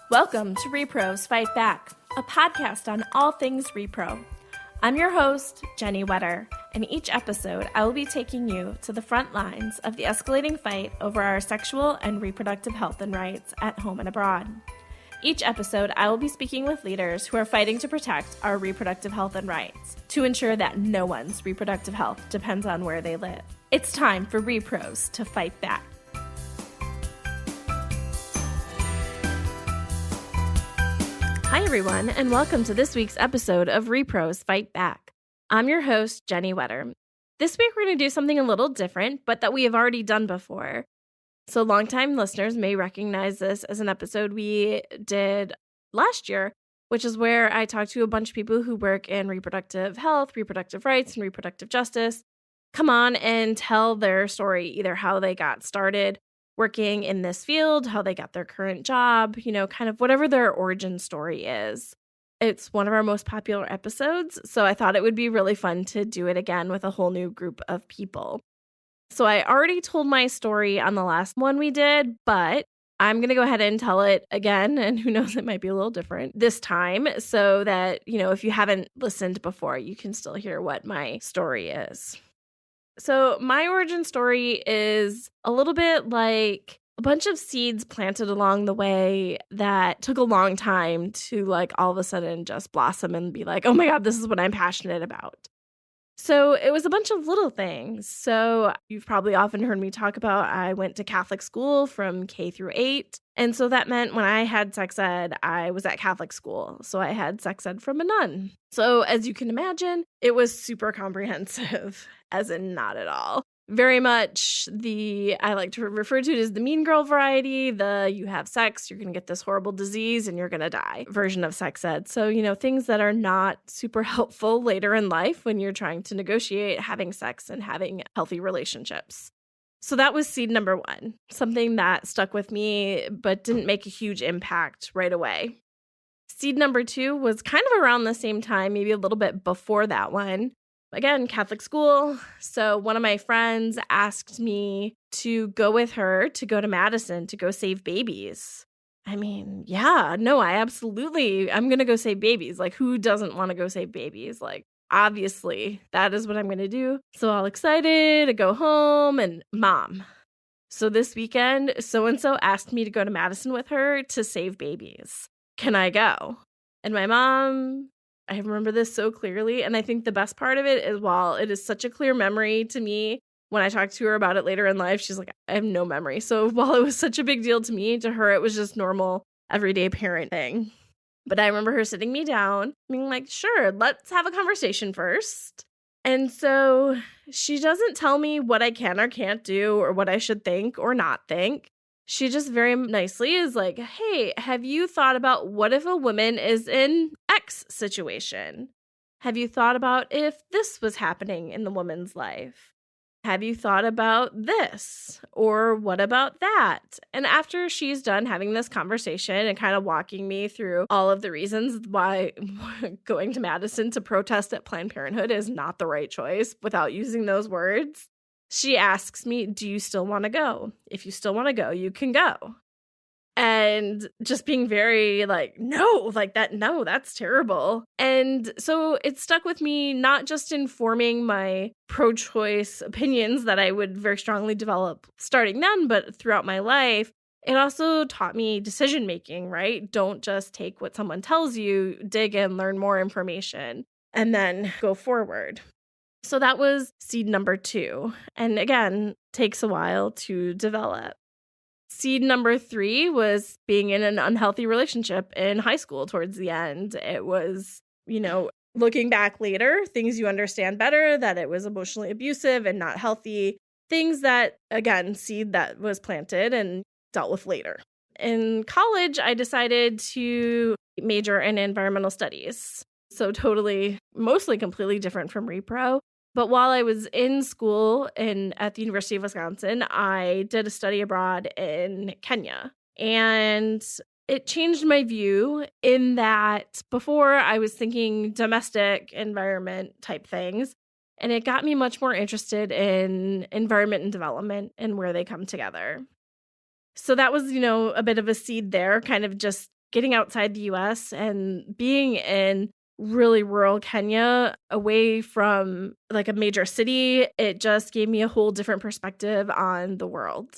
Welcome to rePROs Fight Back, a podcast on all things repro. I'm your host, Jennie Wetter, and each episode I will be taking you to the front lines of the escalating fight over our sexual and reproductive health and rights at home and abroad. Each episode, I will be speaking with leaders who are fighting to protect our reproductive health and rights, to ensure that no one's reproductive health depends on where they live. It's time for rePROs to fight back. Hi, everyone, and welcome to this week's episode of rePROs Fight Back. I'm your host, Jennie Wetter. This week, we're going to do something a little different, but that we have already done before. So longtime listeners may recognize this as an episode we did last year, which is where I talked to a bunch of people who work in reproductive health, reproductive rights, and reproductive justice come on and tell their story, either how they got started working in this field, how they got their current job, kind of whatever their origin story is. It's one of our most popular episodes, so I thought it would be really fun to do it again with a whole new group of people. So I already told my story on the last one we did, but I'm going to go ahead and tell it again, and who knows, it might be a little different this time, so that, if you haven't listened before, you can still hear what my story is. So my origin story is a little bit like a bunch of seeds planted along the way that took a long time to all of a sudden just blossom and be like, oh my God, this is what I'm passionate about. So it was a bunch of little things. So you've probably often heard me talk about I went to Catholic school from K through 8. And so that meant when I had sex ed, I was at Catholic school. So I had sex ed from a nun. So as you can imagine, it was super comprehensive, as in not at all. Very much I like to refer to it as the mean girl variety, you have sex, you're going to get this horrible disease and you're going to die version of sex ed. So, things that are not super helpful later in life when you're trying to negotiate having sex and having healthy relationships. So that was seed number one, something that stuck with me but didn't make a huge impact right away. Seed number two was kind of around the same time, maybe a little bit before that one. Again, Catholic school. So one of my friends asked me to go with her to go to Madison to go save babies. I'm going to go save babies. Who doesn't want to go save babies? Obviously, that is what I'm going to do. So all excited to go home and Mom. So this weekend, so-and-so asked me to go to Madison with her to save babies. Can I go? And my mom, I remember this so clearly. And I think the best part of it is, while it is such a clear memory to me, when I talked to her about it later in life, she's like, I have no memory. So while it was such a big deal to me, to her, it was just normal, everyday parent thing. But I remember her sitting me down, being like, sure, let's have a conversation first. And so she doesn't tell me what I can or can't do or what I should think or not think. She just very nicely is like, hey, have you thought about what if a woman is in X situation? Have you thought about if this was happening in the woman's life? Have you thought about this? Or what about that? And after she's done having this conversation and kind of walking me through all of the reasons why going to Madison to protest at Planned Parenthood is not the right choice without using those words, she asks me, do you still want to go? If you still want to go, you can go. And just being very no, that's terrible. And so it stuck with me, not just informing my pro-choice opinions that I would very strongly develop starting then, but throughout my life. It also taught me decision-making, right? Don't just take what someone tells you, dig in, learn more information, and then go forward. So that was seed number two. And again, takes a while to develop. Seed number three was being in an unhealthy relationship in high school towards the end. It was, looking back later, things you understand better, that it was emotionally abusive and not healthy. Things that, again, seed that was planted and dealt with later. In college, I decided to major in environmental studies. So mostly completely different from repro. But while I was in school at the University of Wisconsin, I did a study abroad in Kenya. And it changed my view in that before I was thinking domestic environment type things. And it got me much more interested in environment and development and where they come together. So that was, a bit of a seed there, kind of just getting outside the US and being in really rural Kenya away from like a major city, it just gave me a whole different perspective on the world.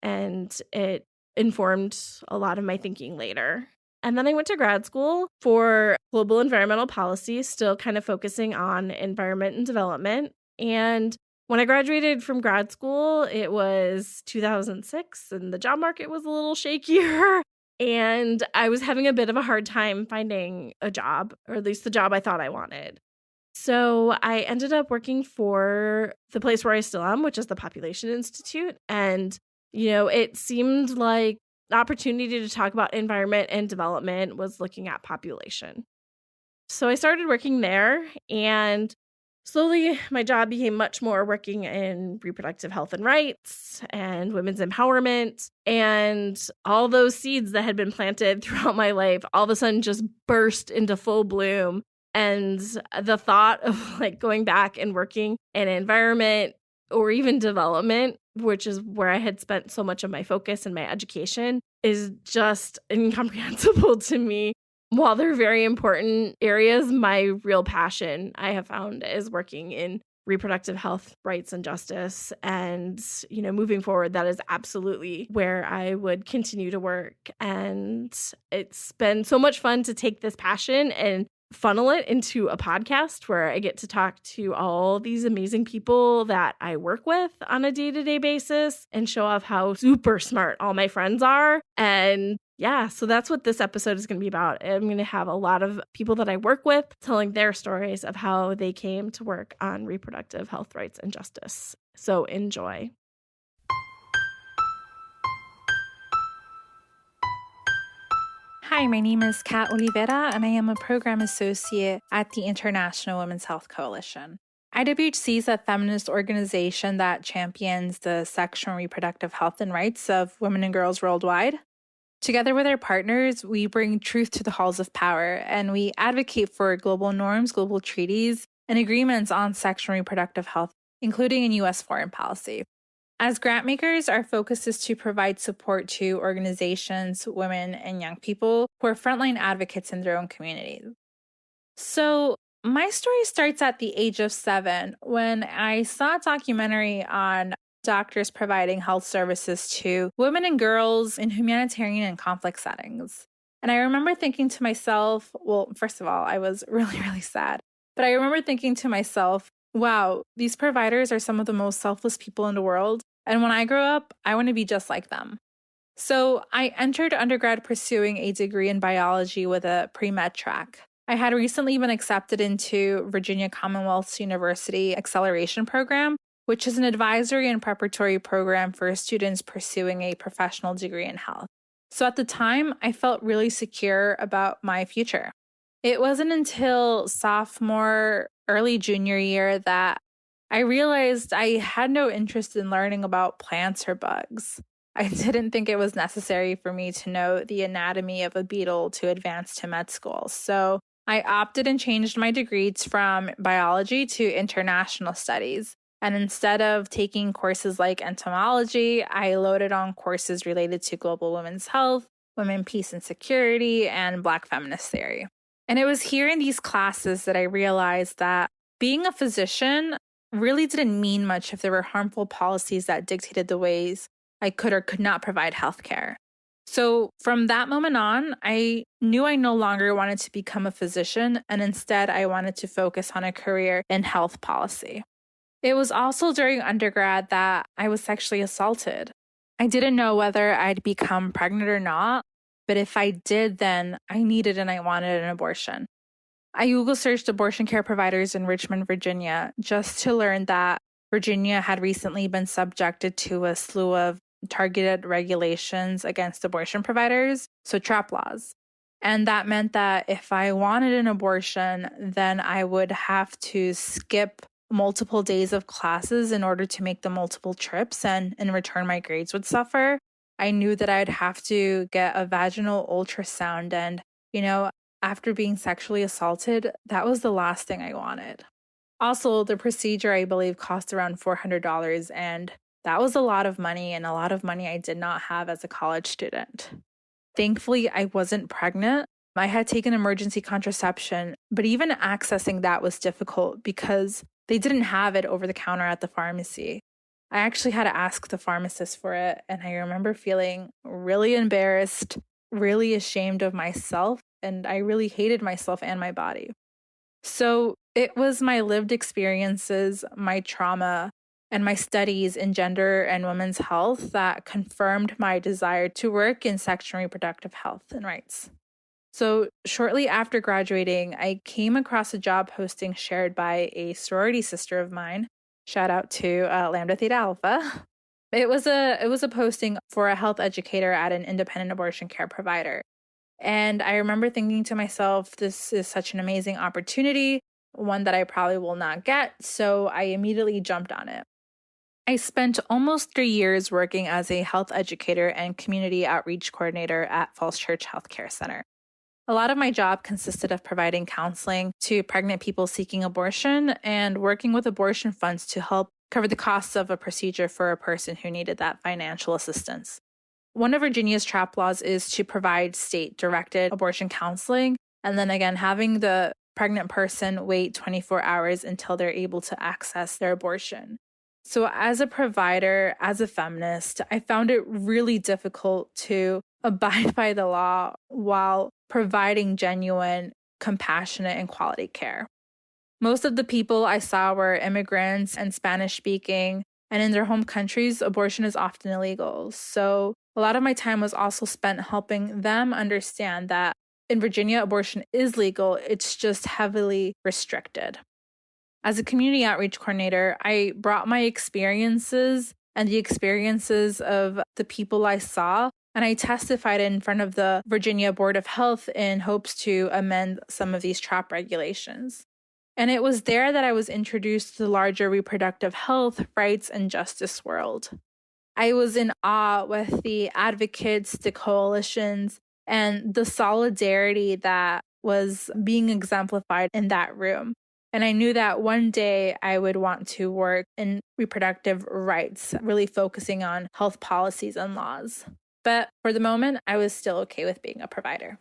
And it informed a lot of my thinking later. And then I went to grad school for global environmental policy, still kind of focusing on environment and development. And when I graduated from grad school, it was 2006 and the job market was a little shakier. And I was having a bit of a hard time finding a job, or at least the job I thought I wanted. So I ended up working for the place where I still am, which is the Population Institute. And, it seemed like the opportunity to talk about environment and development was looking at population. So I started working there, and slowly my job became much more working in reproductive health and rights and women's empowerment. And all those seeds that had been planted throughout my life all of a sudden just burst into full bloom. And the thought of like going back and working in environment or even development, which is where I had spent so much of my focus and my education, is just incomprehensible to me. While they're very important areas, my real passion I have found is working in reproductive health, rights, and justice. And, moving forward, that is absolutely where I would continue to work. And it's been so much fun to take this passion and funnel it into a podcast where I get to talk to all these amazing people that I work with on a day-to-day basis and show off how super smart all my friends are. And yeah, so that's what this episode is going to be about. I'm going to have a lot of people that I work with telling their stories of how they came to work on reproductive health, rights, and justice. So enjoy. Hi, my name is Kat Olivera, and I am a program associate at the International Women's Health Coalition. IWHC is a feminist organization that champions the sexual and reproductive health and rights of women and girls worldwide. Together with our partners, we bring truth to the halls of power, and we advocate for global norms, global treaties, and agreements on sexual and reproductive health, including in U.S. foreign policy. As grantmakers, our focus is to provide support to organizations, women, and young people who are frontline advocates in their own communities. So, my story starts at the age of 7 when I saw a documentary on doctors providing health services to women and girls in humanitarian and conflict settings. And I remember thinking to myself, well, first of all, I was really, really sad. But I remember thinking to myself, wow, these providers are some of the most selfless people in the world. And when I grow up, I want to be just like them. So I entered undergrad pursuing a degree in biology with a pre-med track. I had recently been accepted into Virginia Commonwealth University Acceleration Program, which is an advisory and preparatory program for students pursuing a professional degree in health. So at the time, I felt really secure about my future. It wasn't until sophomore, early junior year that I realized I had no interest in learning about plants or bugs. I didn't think it was necessary for me to know the anatomy of a beetle to advance to med school. So I opted and changed my degrees from biology to international studies. And instead of taking courses like entomology, I loaded on courses related to global women's health, women, peace and security, and Black feminist theory. And it was here in these classes that I realized that being a physician really didn't mean much if there were harmful policies that dictated the ways I could or could not provide healthcare. So from that moment on, I knew I no longer wanted to become a physician, and instead I wanted to focus on a career in health policy. It was also during undergrad that I was sexually assaulted. I didn't know whether I'd become pregnant or not, but if I did, then I needed and I wanted an abortion. I Google searched abortion care providers in Richmond, Virginia, just to learn that Virginia had recently been subjected to a slew of targeted regulations against abortion providers, so TRAP laws. And that meant that if I wanted an abortion, then I would have to skip multiple days of classes in order to make the multiple trips, and in return, my grades would suffer. I knew that I'd have to get a vaginal ultrasound, and, after being sexually assaulted, that was the last thing I wanted. Also, the procedure, I believe, cost around $400, and that was a lot of money, and a lot of money I did not have as a college student. Thankfully, I wasn't pregnant. I had taken emergency contraception, but even accessing that was difficult because they didn't have it over the counter at the pharmacy. I actually had to ask the pharmacist for it, and I remember feeling really embarrassed, really ashamed of myself, and I really hated myself and my body. So it was my lived experiences, my trauma, and my studies in gender and women's health that confirmed my desire to work in sexual and reproductive health and rights. So shortly after graduating, I came across a job posting shared by a sorority sister of mine. Shout out to Lambda Theta Alpha. It was a posting for a health educator at an independent abortion care provider. And I remember thinking to myself, this is such an amazing opportunity, one that I probably will not get. So I immediately jumped on it. I spent almost 3 years working as a health educator and community outreach coordinator at Falls Church Healthcare Center. A lot of my job consisted of providing counseling to pregnant people seeking abortion and working with abortion funds to help cover the costs of a procedure for a person who needed that financial assistance. One of Virginia's TRAP laws is to provide state-directed abortion counseling, and then again, having the pregnant person wait 24 hours until they're able to access their abortion. So as a provider, as a feminist, I found it really difficult to abide by the law while providing genuine, compassionate, and quality care. Most of the people I saw were immigrants and Spanish-speaking, and in their home countries, abortion is often illegal. So a lot of my time was also spent helping them understand that in Virginia, abortion is legal, it's just heavily restricted. As a community outreach coordinator, I brought my experiences and the experiences of the people I saw, and I testified in front of the Virginia Board of Health in hopes to amend some of these TRAP regulations. And it was there that I was introduced to the larger reproductive health, rights, and justice world. I was in awe with the advocates, the coalitions, and the solidarity that was being exemplified in that room. And I knew that one day I would want to work in reproductive rights, really focusing on health policies and laws. But for the moment, I was still okay with being a provider.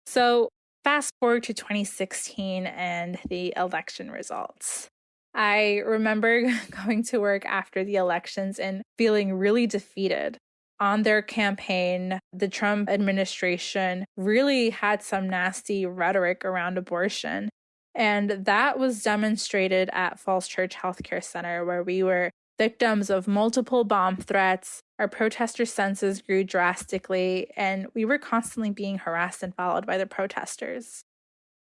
So fast forward to 2016 and the election results. I remember going to work after the elections and feeling really defeated. On their campaign, the Trump administration really had some nasty rhetoric around abortion. And that was demonstrated at Falls Church Healthcare Center, where we were victims of multiple bomb threats. Our protester census grew drastically, and we were constantly being harassed and followed by the protesters.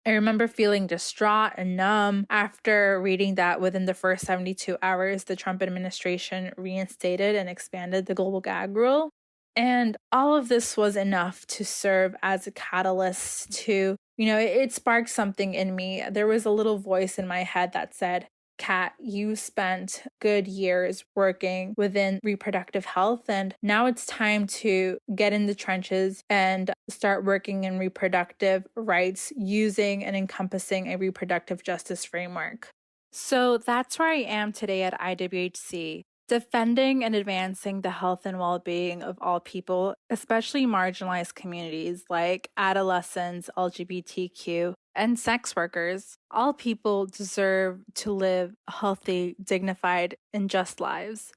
I remember feeling distraught and numb after reading that within the first 72 hours, the Trump administration reinstated and expanded the global gag rule. And all of this was enough to serve as a catalyst to, it sparked something in me. There was a little voice in my head that said, Kat, you spent good years working within reproductive health, and now it's time to get in the trenches and start working in reproductive rights using and encompassing a reproductive justice framework. So that's where I am today at IWHC, defending and advancing the health and well-being of all people, especially marginalized communities like adolescents, LGBTQ, and sex workers. All people deserve to live healthy, dignified, and just lives.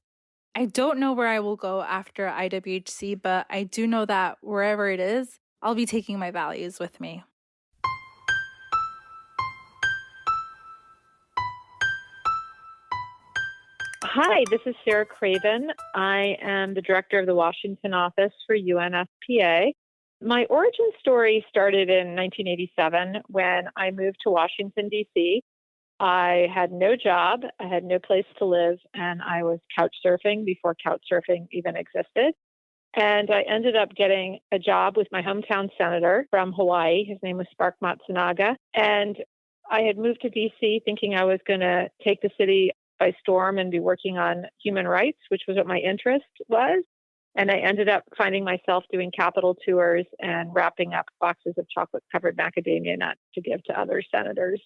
I don't know where I will go after IWHC, but I do know that wherever it is, I'll be taking my values with me. Hi, this is Sarah Craven. I am the director of the Washington office for UNFPA. My origin story started in 1987 when I moved to Washington, D.C. I had no job, I had no place to live, and I was couch surfing before couch surfing even existed. And I ended up getting a job with my hometown senator from Hawaii. His name was Spark Matsunaga. And I had moved to D.C. thinking I was going to take the city by storm and be working on human rights, which was what my interest was. And I ended up finding myself doing Capitol tours and wrapping up boxes of chocolate-covered macadamia nuts to give to other senators.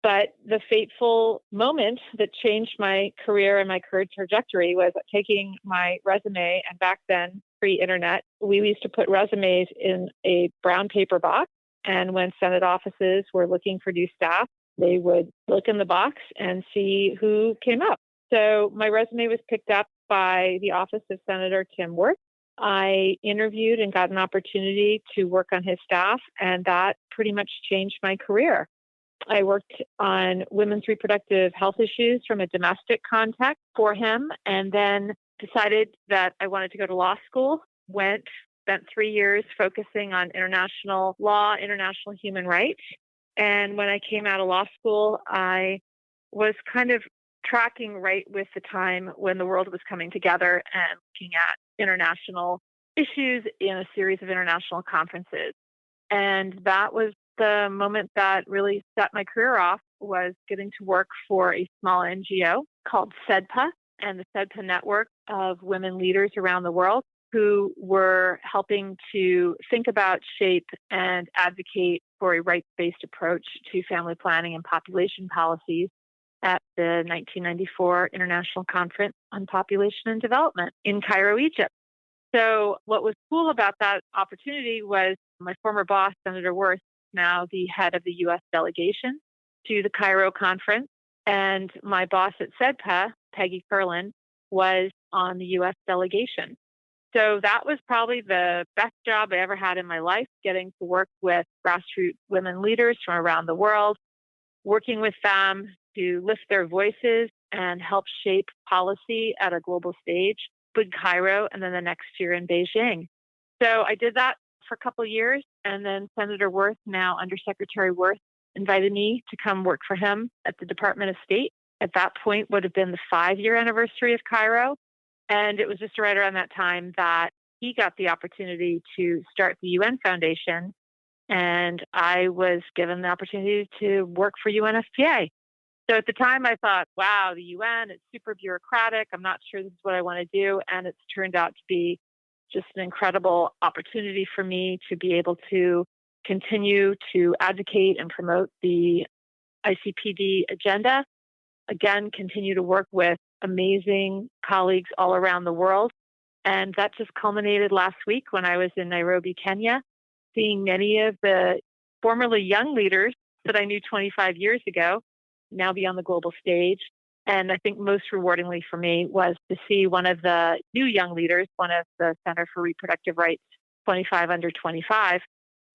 But the fateful moment that changed my career and my career trajectory was taking my resume, and back then pre-internet, we used to put resumes in a brown paper box. And when Senate offices were looking for new staff, they would look in the box and see who came up. So my resume was picked up by the office of Senator Tim Wirth. I interviewed and got an opportunity to work on his staff, and that pretty much changed my career. I worked on women's reproductive health issues from a domestic context for him, and then decided that I wanted to go to law school. Spent 3 years focusing on international law, international human rights. And when I came out of law school, I was kind of tracking right with the time when the world was coming together and looking at international issues in a series of international conferences. And that was the moment that really set my career off, was getting to work for a small NGO called SEDPA, and the SEDPA network of women leaders around the world who were helping to think about, shape, and advocate for a rights-based approach to family planning and population policies at the 1994 International Conference on Population and Development in Cairo, Egypt. So what was cool about that opportunity was my former boss, Senator Wirth, now the head of the U.S. delegation to the Cairo conference, and my boss at SEDPA, Peggy Curlin, was on the U.S. delegation. So that was probably the best job I ever had in my life, getting to work with grassroots women leaders from around the world, working with them to lift their voices and help shape policy at a global stage, in Cairo, and then the next year in Beijing. So I did that for a couple of years, and then Senator Wirth, now Undersecretary Wirth, invited me to come work for him at the Department of State. At that point would have been the 5-year anniversary of Cairo. And it was just right around that time that he got the opportunity to start the UN Foundation. And I was given the opportunity to work for UNFPA. So at the time I thought, wow, the UN, it's super bureaucratic. I'm not sure this is what I want to do. And it's turned out to be just an incredible opportunity for me to be able to continue to advocate and promote the ICPD agenda. Again, continue to work with amazing colleagues all around the world. And that just culminated last week when I was in Nairobi, Kenya, seeing many of the formerly young leaders that I knew 25 years ago now be on the global stage. And I think most rewardingly for me was to see one of the new young leaders, one of the Center for Reproductive Rights, 25 under 25,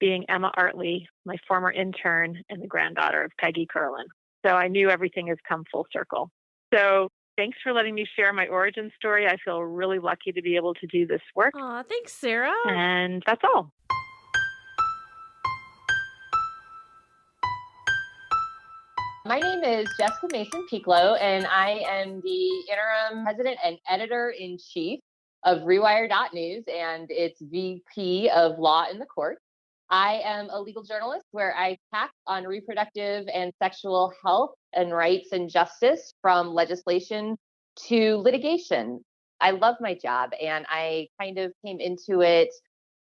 being Emma Artley, my former intern and the granddaughter of Peggy Curlin. So I knew everything has come full circle. So thanks for letting me share my origin story. I feel really lucky to be able to do this work. Aw, thanks, Sarah. And that's all. My name is Jessica Mason Pieklo, and I am the interim president and editor-in-chief of Rewire.News and its VP of Law in the Court. I am a legal journalist where I tack on reproductive and sexual health and rights and justice, from legislation to litigation. I love my job, and I kind of came into it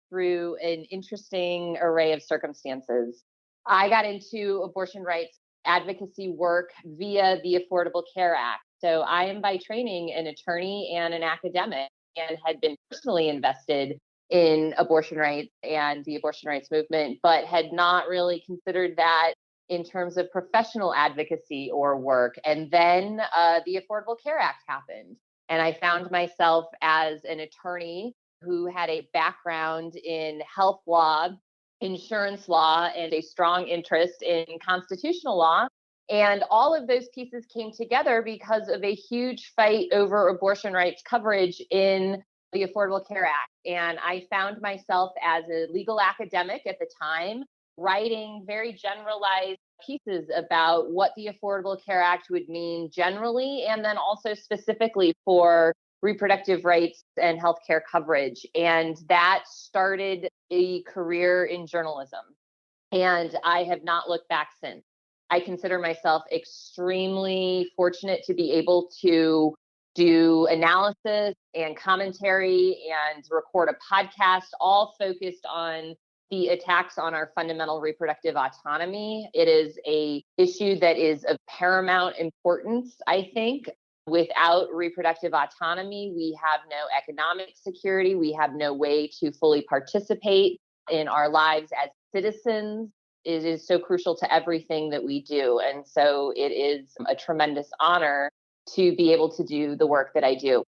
through an interesting array of circumstances. I got into abortion rights advocacy work via the Affordable Care Act. So I am by training an attorney and an academic, and had been personally invested in abortion rights and the abortion rights movement, but had not really considered that in terms of professional advocacy or work. And then the Affordable Care Act happened. And I found myself as an attorney who had a background in health law, insurance law, and a strong interest in constitutional law. And all of those pieces came together because of a huge fight over abortion rights coverage in the Affordable Care Act. And I found myself as a legal academic at the time, writing very generalized pieces about what the Affordable Care Act would mean generally, and then also specifically for reproductive rights and healthcare coverage. And that started a career in journalism. And I have not looked back since. I consider myself extremely fortunate to be able to do analysis and commentary and record a podcast, all focused on the attacks on our fundamental reproductive autonomy. It is an issue that is of paramount importance, I think, Without reproductive autonomy, we have no economic security. We have no way to fully participate in our lives as citizens. It is so crucial to everything that we do. And so it is a tremendous honor to be able to do the work that I do.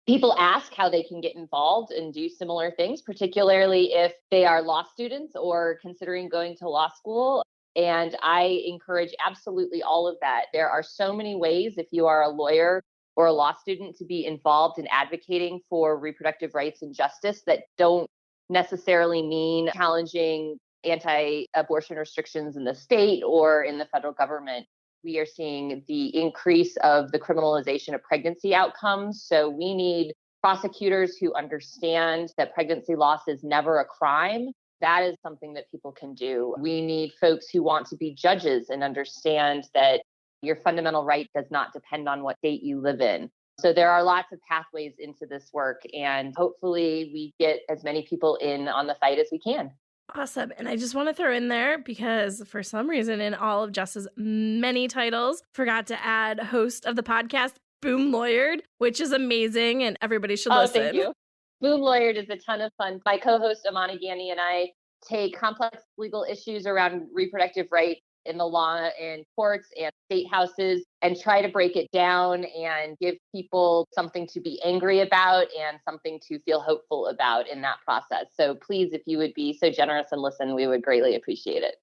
People ask how they can get involved and do similar things, particularly if they are law students or considering going to law school. And I encourage absolutely all of that. There are so many ways, if you are a lawyer or a law student, to be involved in advocating for reproductive rights and justice that don't necessarily mean challenging anti-abortion restrictions in the state or in the federal government. We are seeing the increase of the criminalization of pregnancy outcomes. So we need prosecutors who understand that pregnancy loss is never a crime. That is something that people can do. We need folks who want to be judges and understand that your fundamental right does not depend on what state you live in. So there are lots of pathways into this work, and hopefully we get as many people in on the fight as we can. Awesome. And I just want to throw in there, because for some reason in all of Jess's many titles, forgot to add host of the podcast, Boom Lawyered, which is amazing and everybody should listen. Thank you. Boom Lawyered is a ton of fun. My co-host Amani Gani and I take complex legal issues around reproductive rights in the law and courts and state houses and try to break it down and give people something to be angry about and something to feel hopeful about in that process. So please, if you would be so generous and listen, we would greatly appreciate it.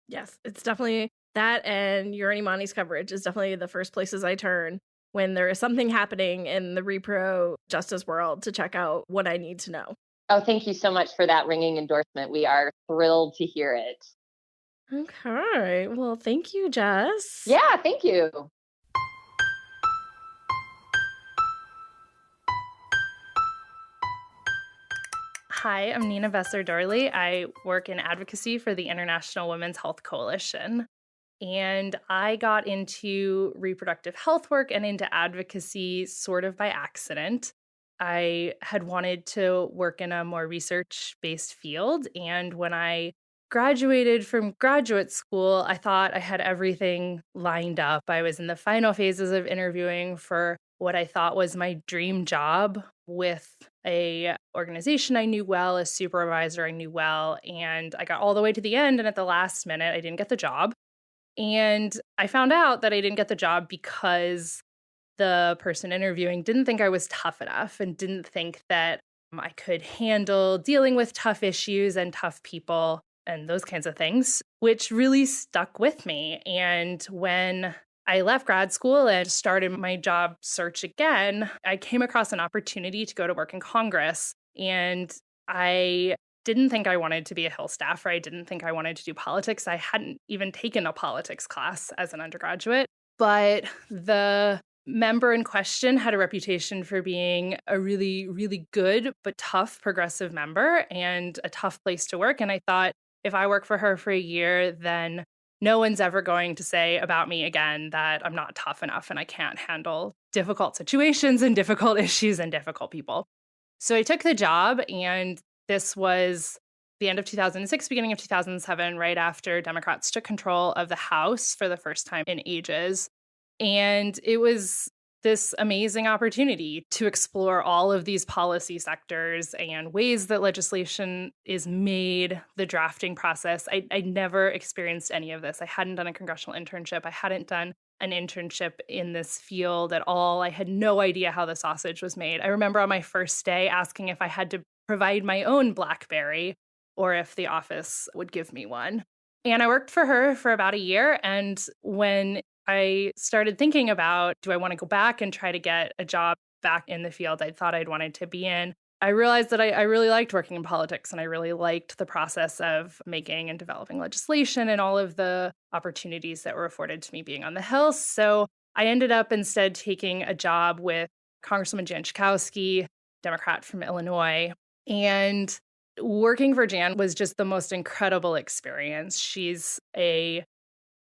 Yes, it's definitely that, and your and Imani's coverage is definitely the first places I turn when there is something happening in the repro justice world to check out what I need to know. Oh, thank you so much for that ringing endorsement. We are thrilled to hear it. Okay. Well, thank you, Jess. Yeah, thank you. Hi, I'm Nina Besser Doorley. I work in advocacy for the International Women's Health Coalition. And I got into reproductive health work and into advocacy sort of by accident. I had wanted to work in a more research-based field. And when I graduated from graduate school, I thought I had everything lined up. I was in the final phases of interviewing for what I thought was my dream job with a organization I knew well, a supervisor I knew well, and I got all the way to the end, and at the last minute, I didn't get the job. And I found out that I didn't get the job because the person interviewing didn't think I was tough enough and didn't think that I could handle dealing with tough issues and tough people and those kinds of things, which really stuck with me. And when I left grad school and started my job search again, I came across an opportunity to go to work in Congress. And I didn't think I wanted to be a Hill staffer. I didn't think I wanted to do politics. I hadn't even taken a politics class as an undergraduate. But the member in question had a reputation for being a really, really good but tough progressive member and a tough place to work. And I thought, if I work for her for a year, then no one's ever going to say about me again that I'm not tough enough and I can't handle difficult situations and difficult issues and difficult people. So I took the job, and this was the end of 2006, beginning of 2007, right after Democrats took control of the House for the first time in ages. And it was this amazing opportunity to explore all of these policy sectors and ways that legislation is made, the drafting process. I never experienced any of this. I hadn't done a congressional internship. I hadn't done an internship in this field at all. I had no idea how the sausage was made. I remember on my first day asking if I had to provide my own BlackBerry or if the office would give me one. And I worked for her for about a year. And when I started thinking about, do I want to go back and try to get a job back in the field I thought I'd wanted to be in, I realized that I really liked working in politics, and I really liked the process of making and developing legislation and all of the opportunities that were afforded to me being on the Hill. So I ended up instead taking a job with Congresswoman Jan Schakowsky, Democrat from Illinois. And working for Jan was just the most incredible experience. She's a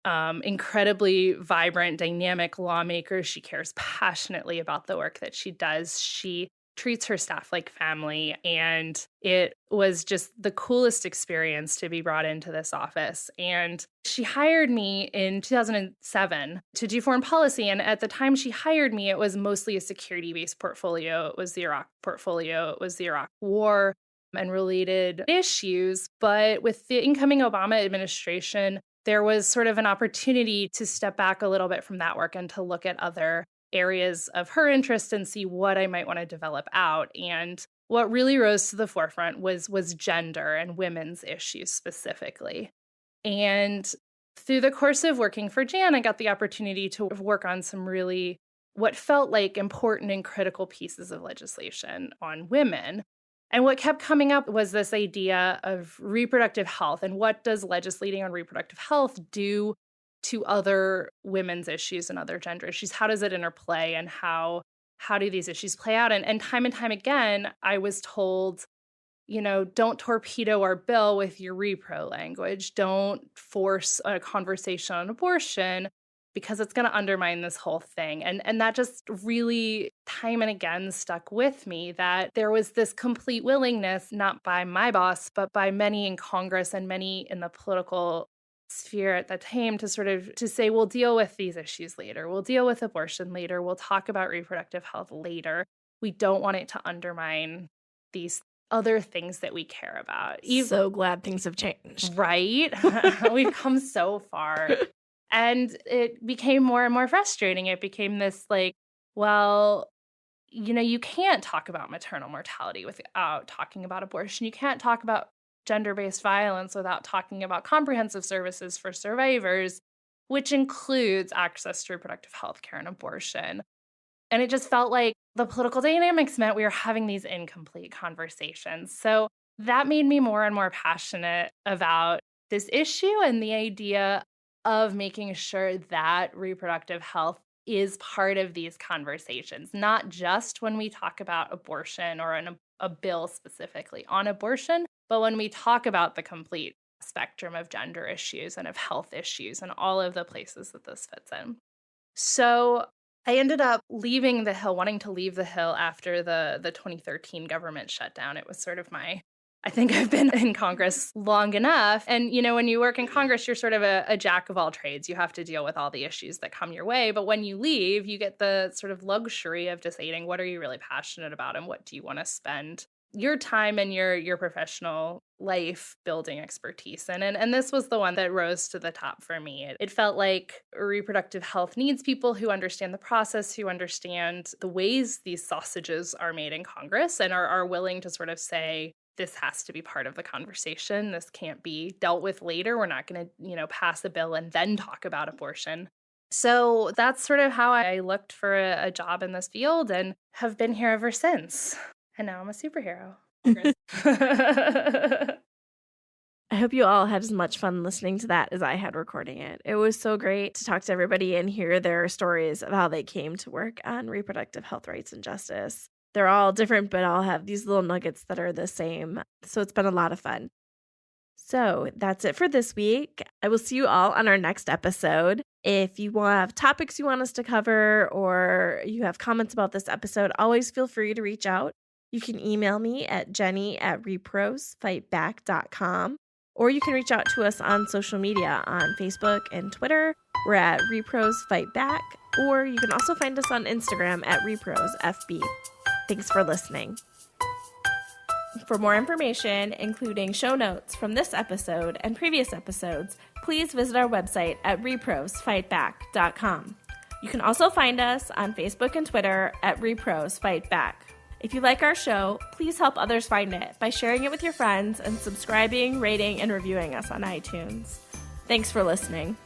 incredibly vibrant, dynamic lawmaker. She cares passionately about the work that she does. She treats her staff like family. And it was just the coolest experience to be brought into this office. And she hired me in 2007 to do foreign policy. And at the time she hired me, it was mostly a security-based portfolio. It was the Iraq portfolio. It was the Iraq War and related issues. But with the incoming Obama administration, there was sort of an opportunity to step back a little bit from that work and to look at other areas of her interest and see what I might want to develop out. And what really rose to the forefront was gender and women's issues specifically. And through the course of working for Jan, I got the opportunity to work on some really what felt like important and critical pieces of legislation on women. And what kept coming up was this idea of reproductive health and what does legislating on reproductive health do to other women's issues and other gender issues? How does it interplay, and how do these issues play out? And time again, I was told, don't torpedo our bill with your repro language. Don't force a conversation on abortion because it's going to undermine this whole thing. And that just really time and again stuck with me, that there was this complete willingness, not by my boss, but by many in Congress and many in the political sphere at the time, to say, we'll deal with these issues later. We'll deal with abortion later. We'll talk about reproductive health later. We don't want it to undermine these other things that we care about. So glad things have changed. Right? We've come so far. And it became more and more frustrating. It became this you can't talk about maternal mortality without talking about abortion. You can't talk about gender-based violence without talking about comprehensive services for survivors, which includes access to reproductive health care and abortion. And it just felt like the political dynamics meant we were having these incomplete conversations. So that made me more and more passionate about this issue and the idea of making sure that reproductive health is part of these conversations, not just when we talk about abortion or a bill specifically on abortion, but when we talk about the complete spectrum of gender issues and of health issues and all of the places that this fits in. So I ended up leaving the Hill, wanting to leave the Hill after the 2013 government shutdown. It was sort of I think I've been in Congress long enough. And, when you work in Congress, you're sort of a jack of all trades. You have to deal with all the issues that come your way. But when you leave, you get the sort of luxury of deciding what are you really passionate about and what do you want to spend your time and your professional life building expertise in. And this was the one that rose to the top for me. It felt like reproductive health needs people who understand the process, who understand the ways these sausages are made in Congress, and are willing to sort of say, this has to be part of the conversation. This can't be dealt with later. We're not going to, pass a bill and then talk about abortion. So that's sort of how I looked for a job in this field and have been here ever since. And now I'm a superhero. I hope you all had as much fun listening to that as I had recording it. It was so great to talk to everybody and hear their stories of how they came to work on reproductive health rights and justice. They're all different, but all have these little nuggets that are the same. So it's been a lot of fun. So that's it for this week. I will see you all on our next episode. If you have topics you want us to cover or you have comments about this episode, always feel free to reach out. You can email me at Jennie@reprosfightback.com, or you can reach out to us on social media on Facebook and Twitter. We're at Repros Fight Back, or you can also find us on Instagram at ReprosFB. Thanks for listening. For more information, including show notes from this episode and previous episodes, please visit our website at reprosfightback.com. You can also find us on Facebook and Twitter at Repros Fight Back. If you like our show, please help others find it by sharing it with your friends and subscribing, rating, and reviewing us on iTunes. Thanks for listening.